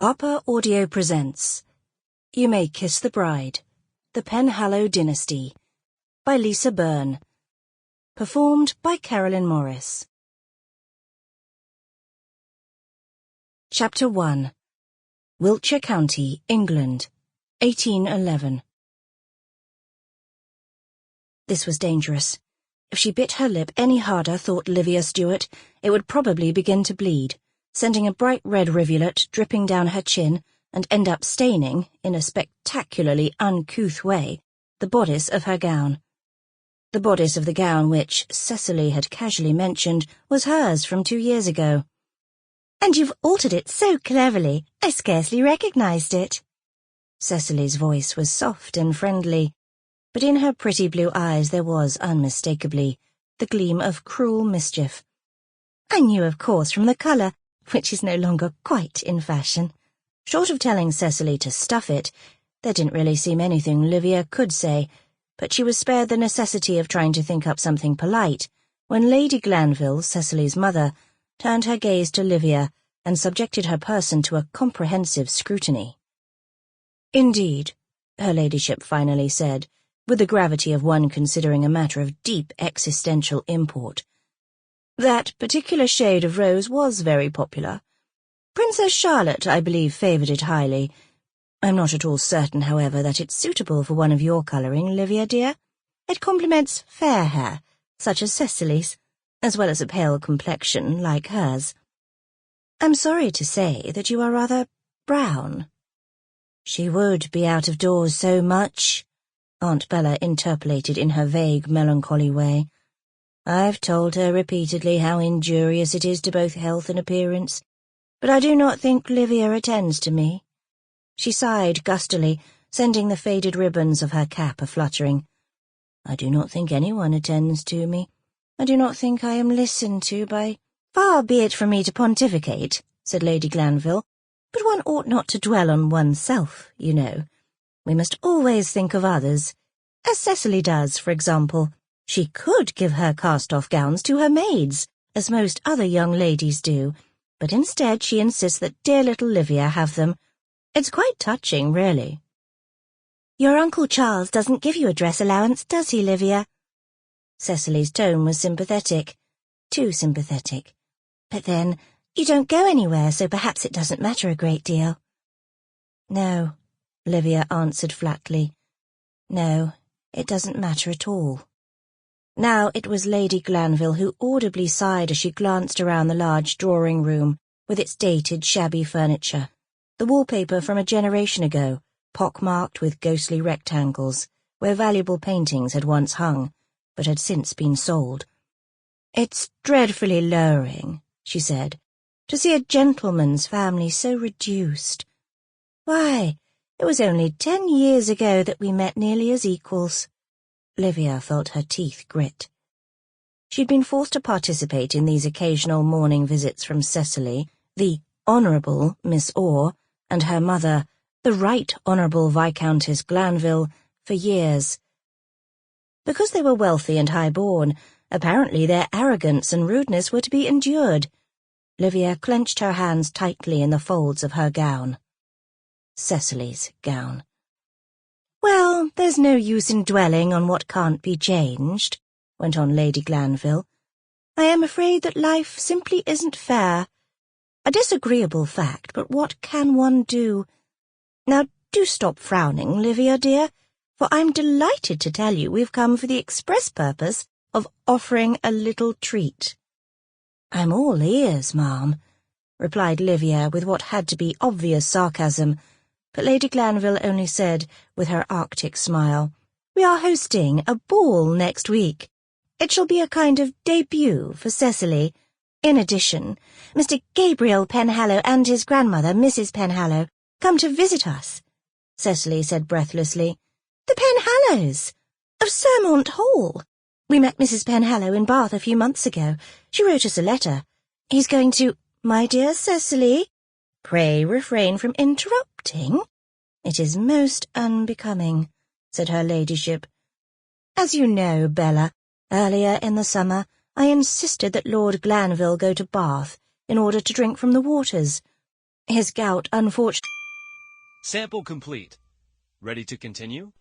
Upper Audio presents You May Kiss the Bride, The Penhallow Dynasty, by Lisa Berne. Performed by Carolyn Morris. Chapter 1. Wiltshire County, England, 1811. This was dangerous. If she bit her lip any harder, thought Livia Stuart, it would probably begin to bleed, sending a bright red rivulet dripping down her chin and end up staining, in a spectacularly uncouth way, the bodice of her gown. The bodice of the gown which, Cecily had casually mentioned, was hers from 2 years ago. "And you've altered it so cleverly, I scarcely recognized it." Cecily's voice was soft and friendly, but in her pretty blue eyes there was, unmistakably, the gleam of cruel mischief. "I knew, of course, from the colour, which is no longer quite in fashion." Short of telling Cecily to stuff it, there didn't really seem anything Livia could say, but she was spared the necessity of trying to think up something polite when Lady Glanville, Cecily's mother, turned her gaze to Livia and subjected her person to a comprehensive scrutiny. "Indeed," her ladyship finally said, with the gravity of one considering a matter of deep existential import. "That particular shade of rose was very popular. Princess Charlotte, I believe, favoured it highly. I'm not at all certain, however, that it's suitable for one of your colouring, Livia dear. It complements fair hair, such as Cecily's, as well as a pale complexion like hers. I'm sorry to say that you are rather brown." "She would be out of doors so much," Aunt Bella interpolated in her vague, melancholy way. "I've told her repeatedly how injurious it is to both health and appearance, but I do not think Livia attends to me." She sighed gustily, sending the faded ribbons of her cap a-fluttering. "I do not think anyone attends to me. I do not think I am listened to by—" "Far be it from me to pontificate," said Lady Glanville, "but one ought not to dwell on oneself, you know. We must always think of others, as Cecily does, for example. She could give her cast-off gowns to her maids, as most other young ladies do, but instead she insists that dear little Livia have them. It's quite touching, really." "Your Uncle Charles doesn't give you a dress allowance, does he, Livia?" Cecily's tone was sympathetic, too sympathetic. "But then, you don't go anywhere, so perhaps it doesn't matter a great deal." "No," Livia answered flatly. "No, it doesn't matter at all." Now it was Lady Glanville who audibly sighed as she glanced around the large drawing-room with its dated, shabby furniture, the wallpaper from a generation ago, pock-marked with ghostly rectangles, where valuable paintings had once hung, but had since been sold. "It's dreadfully lowering," she said, "to see a gentleman's family so reduced. Why, it was only 10 years ago that we met nearly as equals." Livia felt her teeth grit. She'd been forced to participate in these occasional morning visits from Cecily, the Honourable Miss Orr, and her mother, the Right Honourable Viscountess Glanville, for years. Because they were wealthy and high-born, apparently their arrogance and rudeness were to be endured. Livia clenched her hands tightly in the folds of her gown. Cecily's gown. "Well, there's no use in dwelling on what can't be changed," went on Lady Glanville. "I am afraid that life simply isn't fair. A disagreeable fact, but what can one do? Now do stop frowning, Livia dear, for I'm delighted to tell you we've come for the express purpose of offering a little treat." "I'm all ears, ma'am," replied Livia with what had to be obvious sarcasm, but Lady Glanville only said, with her Arctic smile, "We are hosting a ball next week. It shall be a kind of debut for Cecily. In addition, Mr. Gabriel Penhallow and his grandmother, Mrs. Penhallow, come to visit us," Cecily said breathlessly. "The Penhallows, of Sermont Hall. We met Mrs. Penhallow in Bath a few months ago. She wrote us a letter. He's going to—" "My dear Cecily, pray refrain from interrupting. It is most unbecoming," said her ladyship. "As you know, Bella, earlier in the summer I insisted that Lord Glanville go to Bath in order to drink from the waters. His gout, unfortunately... Sample complete. Ready to continue?